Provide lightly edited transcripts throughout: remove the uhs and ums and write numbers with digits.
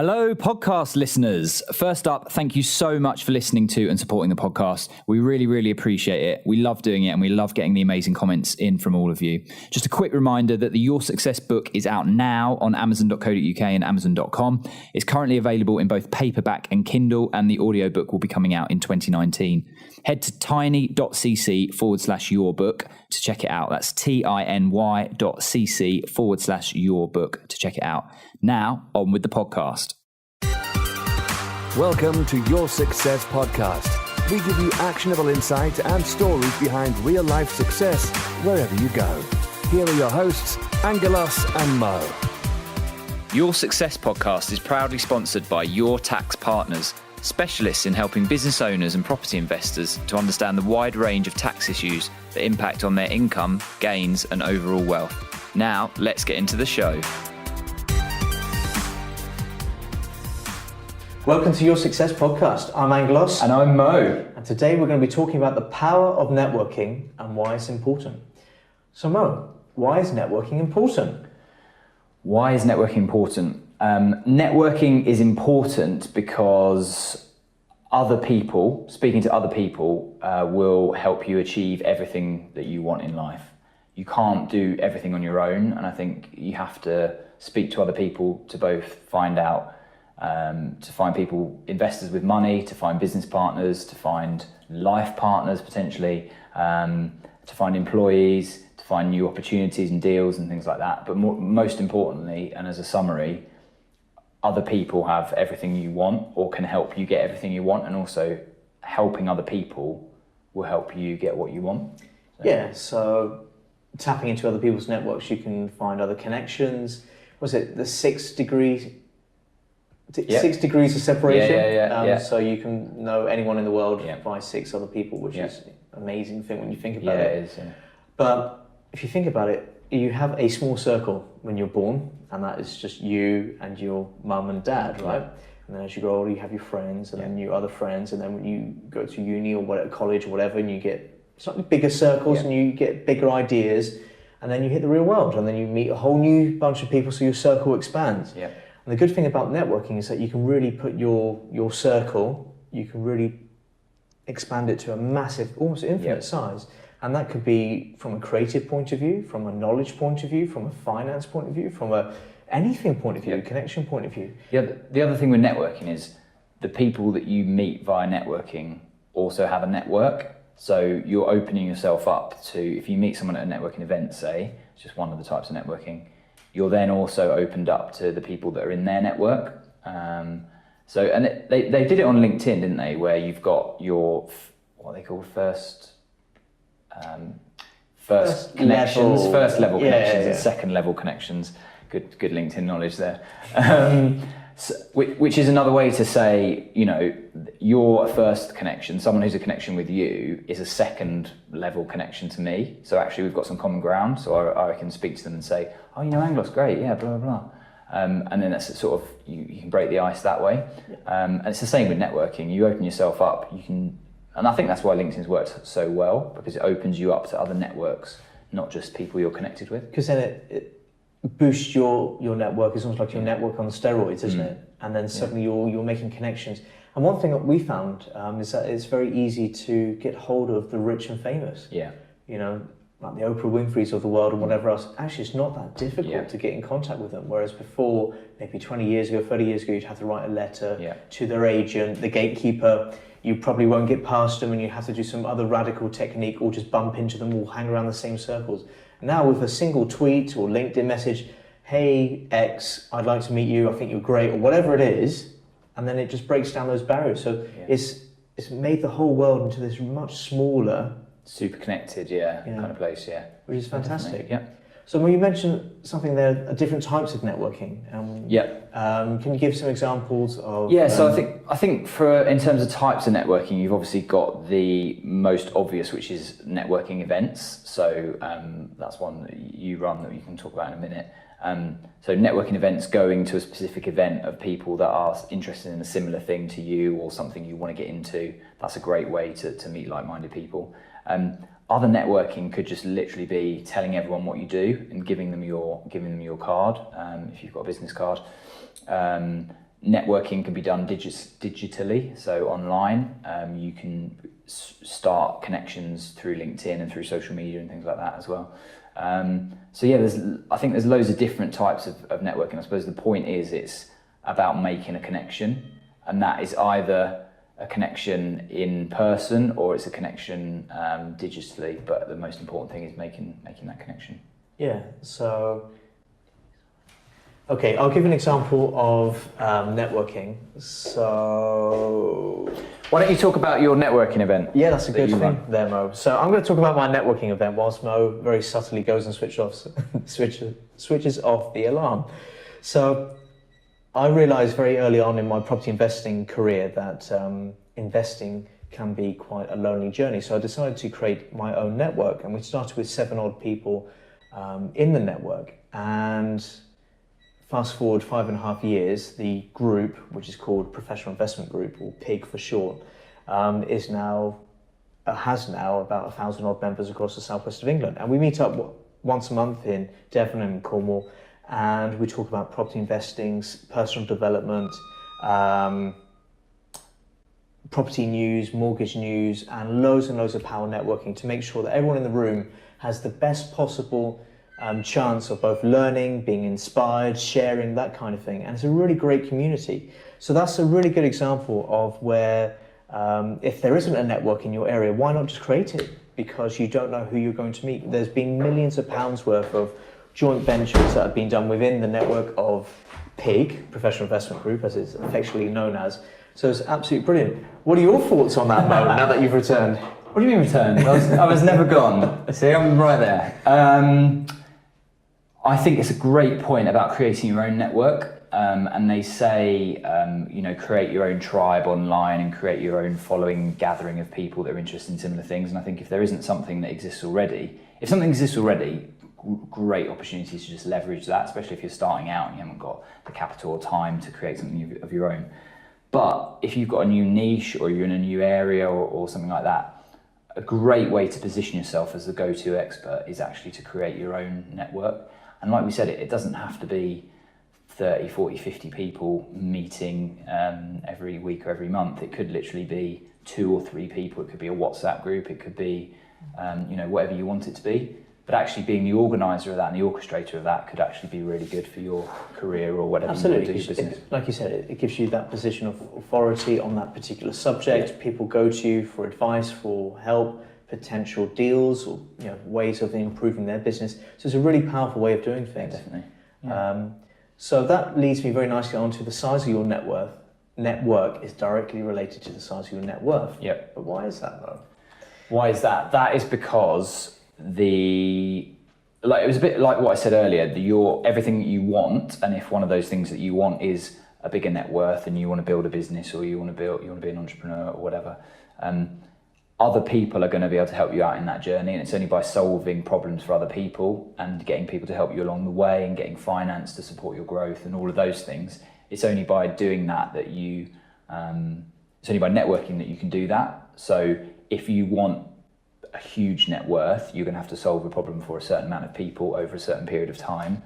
Hello, podcast listeners. First up, thank you so much for listening to and supporting the podcast. We really, really appreciate it. We love doing it and we love getting the amazing comments in from all of you. Just a quick reminder that the Your Success book is out now on amazon.co.uk and amazon.com. It's currently available in both paperback and Kindle, and the audiobook will be coming out in 2019. Head to tiny.cc/yourbook to check it out. That's tiny.cc/yourbook to check it out. Now, on with the podcast. Welcome to Your Success Podcast. We give you actionable insight and stories behind real-life success wherever you go. Here are your hosts, Angelos and Mo. Your Success Podcast is proudly sponsored by Your Tax Partners, specialists in helping business owners and property investors to understand the wide range of tax issues that impact on their income, gains, and overall wealth. Now, let's get into the show. Welcome to Your Success Podcast. I'm Angelos. And I'm Mo. And today we're going to be talking about the power of networking and why it's important. So Mo, why is networking important? Why is networking important? Networking is important because speaking to other people will help you achieve everything that you want in life. You can't do everything on your own, and I think you have to speak to other people to both find out to find people, investors with money, to find business partners, to find life partners potentially, to find employees, to find new opportunities and deals and things like that. But most importantly, and as a summary, other people have everything you want or can help you get everything you want, and also helping other people will help you get what you want. So tapping into other people's networks, you can find other connections. Was it the 6 degrees? 6 degrees of separation. So you can know anyone in the world by 6 other people, which is an amazing thing when you think about it. Yeah, it is. Yeah. But if you think about it, you have a small circle when you're born, and that is just you and your mum and dad, right? And then as you grow older, you have your friends, and then your other friends, and then when you go to uni or whatever, college or whatever, and you get slightly bigger circles and you get bigger ideas, and then you hit the real world, and then you meet a whole new bunch of people, so your circle expands. Yeah. And the good thing about networking is that you can really put your circle, you can really expand it to a massive, almost infinite size. And that could be from a creative point of view, from a knowledge point of view, from a finance point of view, from a anything point of view, connection point of view. Yeah, the other thing with networking is the people that you meet via networking also have a network. So you're opening yourself up to, if you meet someone at a networking event, say, it's just one of the types of networking, you're then also opened up to the people that are in their network. They did it on LinkedIn, didn't they? Where you've got your, what are they called, first connections, first level connections, and second level connections. Good LinkedIn knowledge there. Which is another way to say, your first connection, someone who's a connection with you, is a second level connection to me. So actually we've got some common ground. So I can speak to them and say, oh, Angelos, great, yeah, blah, blah, blah. And then that's sort of, you can break the ice that way. And it's the same with networking. You open yourself up, and I think that's why LinkedIn's worked so well, because it opens you up to other networks, not just people you're connected with. Because then it boost your network. It's almost like your network on steroids, isn't it? And then suddenly you're making connections. And one thing that we found is that it's very easy to get hold of the rich and famous. Yeah. Like the Oprah Winfreys of the world and whatever else. Actually, it's not that difficult to get in contact with them. Whereas before, maybe 20 years ago, 30 years ago, you'd have to write a letter to their agent, the gatekeeper. You probably won't get past them, and you have to do some other radical technique, or just bump into them, or hang around the same circles. Now with a single tweet or LinkedIn message, hey X, I'd like to meet you, I think you're great, or whatever it is, and then it just breaks down those barriers. So it's made the whole world into this much smaller, super connected, kind of place, which is fantastic. Yeah. So when you mentioned something there, different types of networking. Can you give some examples of? Yeah, so I think in terms of types of networking, you've obviously got the most obvious, which is networking events. So that's one that you run that you can talk about in a minute. So networking events, going to a specific event of people that are interested in a similar thing to you or something you want to get into. That's a great way to meet like-minded people. Other networking could just literally be telling everyone what you do and giving them your card, if you've got a business card. networking can be done digitally, so online. You can start connections through LinkedIn and through social media and things like that as well. So yeah, I think there's loads of different types of networking. I suppose the point is it's about making a connection, and that is either a connection in person or it's a connection digitally. But the most important thing is making that connection. Yeah. So, okay, I'll give an example of networking. So, why don't you talk about your networking event? Yeah, that's a good thing there, Mo. So I'm going to talk about my networking event whilst Mo very subtly goes and switches off the alarm. So I realised very early on in my property investing career that investing can be quite a lonely journey. So I decided to create my own network, and we started with 7 odd people in the network. And fast forward 5.5 years, the group, which is called Professional Investment Group, or PIG for short, has now about 1,000 odd members across the southwest of England. And we meet up once a month in Devon and Cornwall, and we talk about property investing, personal development, property news, mortgage news, and loads of power networking to make sure that everyone in the room has the best possible chance of both learning, being inspired, sharing, that kind of thing. And it's a really great community. So that's a really good example of where if there isn't a network in your area, why not just create it? Because you don't know who you're going to meet. There's been millions of pounds worth of joint ventures that have been done within the network of PIG, Professional Investment Group, as it's affectionately known as. So it's absolutely brilliant. What are your thoughts on that, Mo, now that you've returned? What do you mean returned? I was never gone. See, I'm right there. I think it's a great point about creating your own network. And they say, create your own tribe online and create your own following gathering of people that are interested in similar things. And I think if there isn't something that exists already, if something exists already, great opportunities to just leverage that, especially if you're starting out and you haven't got the capital or time to create something of your own. But if you've got a new niche or you're in a new area or something like that, a great way to position yourself as the go-to expert is actually to create your own network. And like we said, it doesn't have to be 30, 40, 50 people meeting every week or every month. It could literally be 2 or 3 people. It could be a WhatsApp group. It could be, whatever you want it to be. But actually being the organizer of that and the orchestrator of that could actually be really good for your career or whatever you want to do your business. Like you said, it gives you that position of authority on that particular subject. Yeah. People go to you for advice, for help, potential deals, or ways of improving their business. So it's a really powerful way of doing things. Yeah, definitely. Yeah. So that leads me very nicely onto the size of your net worth. Network is directly related to the size of your net worth. Yep. But why is that, though? Why is that? That is because it was a bit like what I said earlier, everything that you want, and if one of those things that you want is a bigger net worth and you want to build a business or you want to be an entrepreneur or whatever, other people are going to be able to help you out in that journey, and it's only by solving problems for other people and getting people to help you along the way and getting finance to support your growth and all of those things. It's only by doing that it's only by networking that you can do that. So if you want a huge net worth, you're going to have to solve a problem for a certain amount of people over a certain period of time.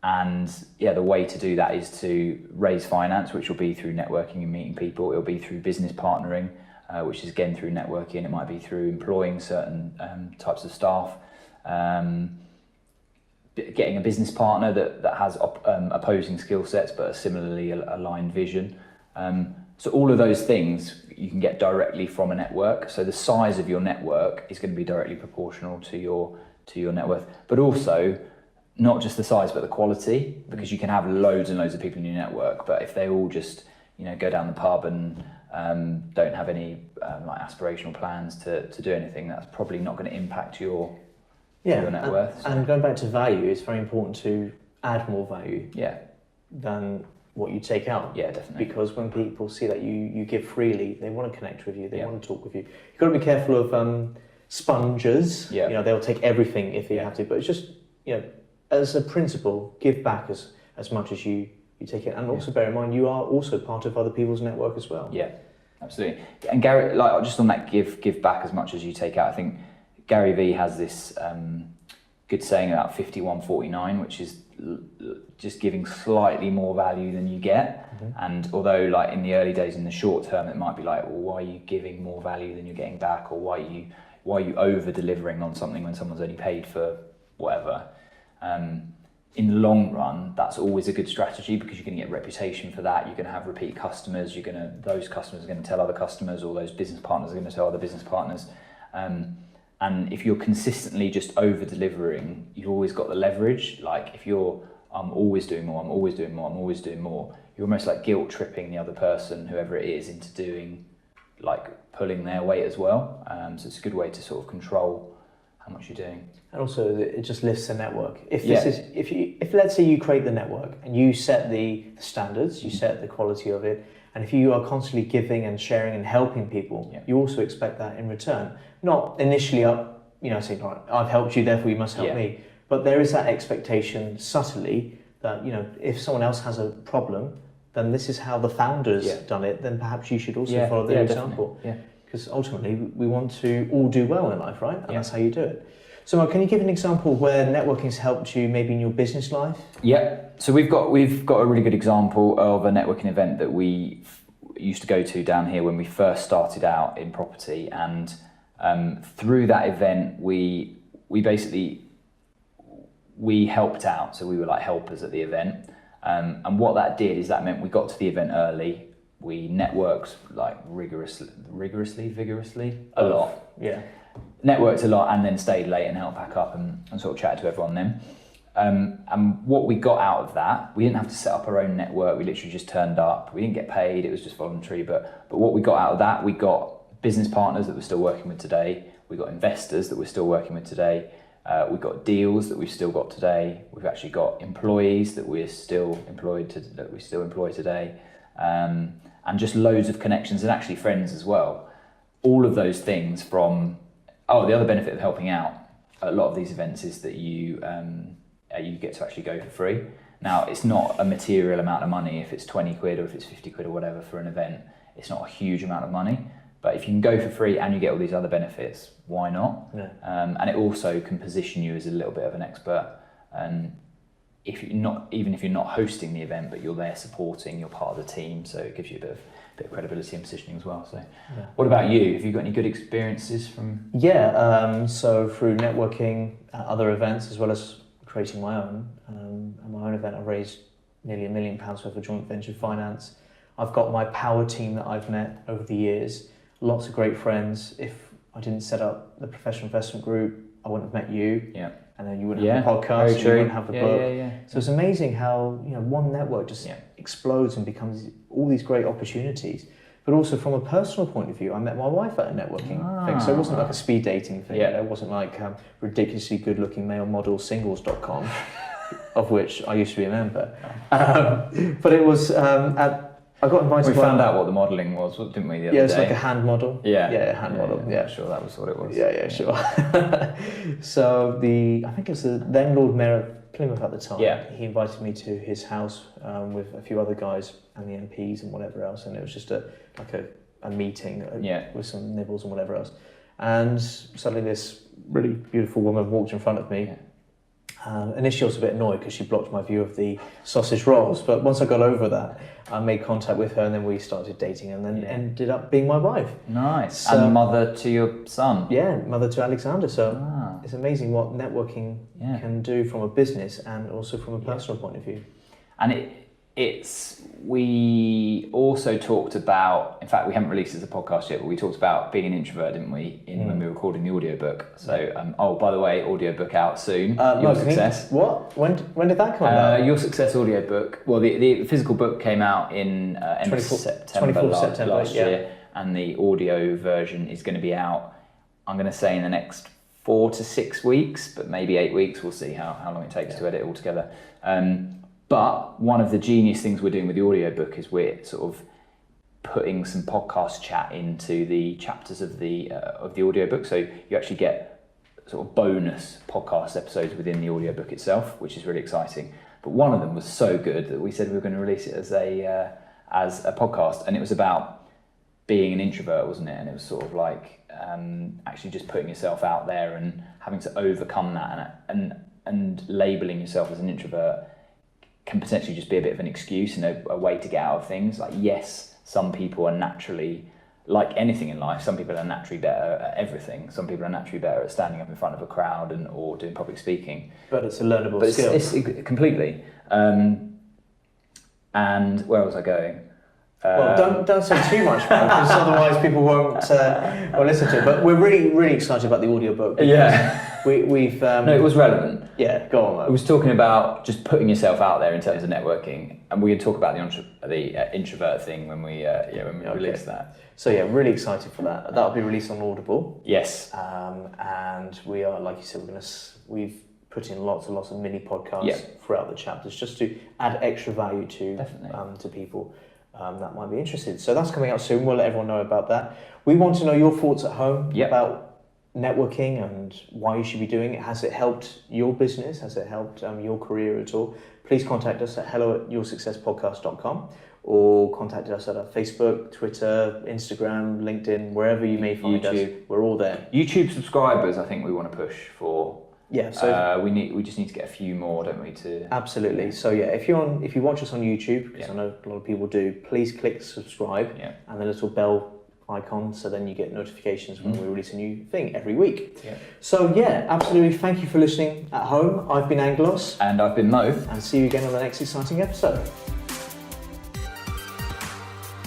The way to do that is to raise finance, which will be through networking and meeting people. It'll be through business partnering, which is again through networking. It might be through employing certain types of staff, getting a business partner that has opposing skill sets but a similarly aligned vision. So all of those things you can get directly from a network. So the size of your network is going to be directly proportional to your net worth, but also not just the size but the quality, because you can have loads and loads of people in your network, but if they all just go down the pub and don't have any aspirational plans to do anything, that's probably not going to impact your net worth. And going back to value, it's very important to add more value than what you take out. Yeah, definitely. Because when people see that you give freely, they want to connect with you, they want to talk with you. You've got to be careful of spongers. Yeah. They'll take everything if they have to, but it's just, as a principle, give back as much as you take it. And also bear in mind, you are also part of other people's network as well. Yeah, absolutely. And Gary, just on that give back as much as you take out, I think Gary Vee has this good saying about 51-49, which is just giving slightly more value than you get. And although like in the early days, in the short term, it might be like, well, why are you giving more value than you're getting back? Or why are you over delivering on something when someone's only paid for whatever? In the long run, that's always a good strategy, because you're going to get reputation for that. You're going to have repeat customers. Those customers are going to tell other customers, or those business partners are going to tell other business partners. And if you're consistently just over delivering, you've always got the leverage. Like if I'm always doing more, I'm always doing more, I'm always doing more, you're almost like guilt tripping the other person, whoever it is, into doing, like pulling their weight as well. So it's a good way to sort of control how much you're doing. And also it just lifts the network. If let's say you create the network and you set the standards, you set the quality of it, and if you are constantly giving and sharing and helping people, you also expect that in return. Not initially saying, right, I've helped you, therefore you must help me. But there is that expectation subtly that, if someone else has a problem, then this is how the founders done it, then perhaps you should also follow their example. Because ultimately we want to all do well in life, right? And that's how you do it. So Mo, can you give an example where networking's helped you maybe in your business life? Yeah. So we've got a really good example of a networking event that we used to go to down here when we first started out in property, and through that event we helped out. So we were like helpers at the event, and what that did is that meant we got to the event early. We networked like vigorously a lot. Yeah. Networked a lot, and then stayed late and helped pack up and sort of chatted to everyone then. And what we got out of that, we didn't have to set up our own network. We literally just turned up. We didn't get paid. It was just voluntary. But what we got out of that, we got business partners that we're still working with today. We got investors that we're still working with today. We got deals that we've still got today. We've actually got employees that we're still employ today. And just loads of connections, and actually friends as well. All of those things from... Oh, the other benefit of helping out at a lot of these events is that you get to actually go for free. Now, it's not a material amount of money. If it's 20 quid or if it's 50 quid or whatever for an event, it's not a huge amount of money. But if you can go for free and you get all these other benefits, why not? Yeah. And it also can position you as a little bit of an expert. And even if you're not hosting the event, but you're there supporting, you're part of the team, so it gives you a bit of credibility and positioning as well. So, What about you? Have you got any good experiences from? So through networking at other events, as well as creating my own, at my own event, I raised nearly £1 million worth of joint venture finance. I've got my power team that I've met over the years. Lots of great friends. If I didn't set up the professional investment group, I wouldn't have met you. Yeah. And then you wouldn't have a podcast, you wouldn't have the book. Yeah. So it's amazing how one network just explodes and becomes all these great opportunities. But also from a personal point of view, I met my wife at a networking thing. So it wasn't like a speed dating thing. It wasn't like ridiculously good-looking male model singles.com, of which I used to be a member. But it was I got invited. We found out what the modelling was, didn't we? The other day? It's like a hand model. Hand model. Yeah, sure, that was what it was. Sure. So I think it was the then Lord Mayor of Plymouth at the time. He invited me to his house with a few other guys and the MPs and whatever else, and it was just a meeting with some nibbles and whatever else. And suddenly this really beautiful woman walked in front of me. Initially I was a bit annoyed because she blocked my view of the sausage rolls, but once I got over that, I made contact with her, and then we started dating, and then ended up being my wife. Nice. So, and mother to your son. Yeah, mother to Alexander. So it's amazing what networking can do from a business and also from a personal point of view. And we also talked about, in fact, we haven't released it as a podcast yet, but we talked about being an introvert, didn't we, when we were recording the audiobook. So, by the way, audiobook out soon. Your Success. What? When did that come out? Your Success audiobook. Well, the physical book came out in end of September last year, and the audio version is going to be out, I'm going to say, in the next 4 to 6 weeks, but maybe 8 weeks. We'll see how long it takes to edit it all together. But one of the genius things we're doing with the audiobook is we're sort of putting some podcast chat into the chapters of the audiobook. So you actually get sort of bonus podcast episodes within the audiobook itself, which is really exciting. But one of them was so good that we said we were going to release it as a podcast, and it was about being an introvert, wasn't it? And it was sort of like actually just putting yourself out there and having to overcome that, and labeling yourself as an introvert can potentially just be a bit of an excuse and a way to get out of things. Like, yes, some people are naturally, like anything in life, some people are naturally better at everything. Some people are naturally better at standing up in front of a crowd or doing public speaking. But it's a learnable skill. It's completely. And where was I going? Well, don't say too much, because otherwise people won't listen to it. But we're really, really excited about the audiobook. Yeah. We've no, it was relevant. Yeah, go on, Mo. It was talking about just putting yourself out there in terms of networking, and we can talk about the introvert thing when we release that. So yeah, really excited for that. That'll be released on Audible. Yes. And we are, like you said, we've put in lots and lots of mini podcasts throughout the chapters just to add extra value to people that might be interested. So that's coming out soon. We'll let everyone know about that. We want to know your thoughts at home about networking and why you should be doing it. Has it helped your business? Has it helped your career at all? Please contact us at hello@yoursuccesspodcast.com or contact us at our Facebook, Twitter, Instagram, LinkedIn, wherever you may find us. We're all there. YouTube subscribers, I think we want to push for. Yeah, so we just need to get a few more, don't we? Absolutely. So yeah, if you watch us on YouTube, because I know a lot of people do, please click subscribe and the little bell icon, so then you get notifications when we release a new thing every week. Yeah. So yeah, absolutely. Thank you for listening at home. I've been Angelos. And I've been Mo. And see you again on the next exciting episode.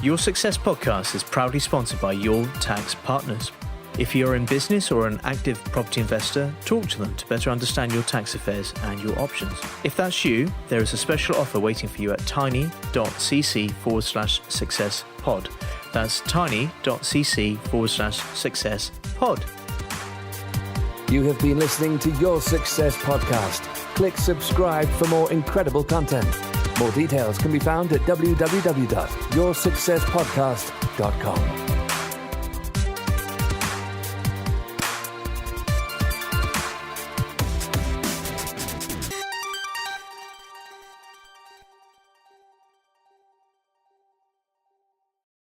Your Success Podcast is proudly sponsored by Your Tax Partners. If you're in business or an active property investor, talk to them to better understand your tax affairs and your options. If that's you, there is a special offer waiting for you at tiny.cc/successpod. That's tiny.cc/successpod. You have been listening to Your Success Podcast. Click subscribe for more incredible content. More details can be found at www.yoursuccesspodcast.com.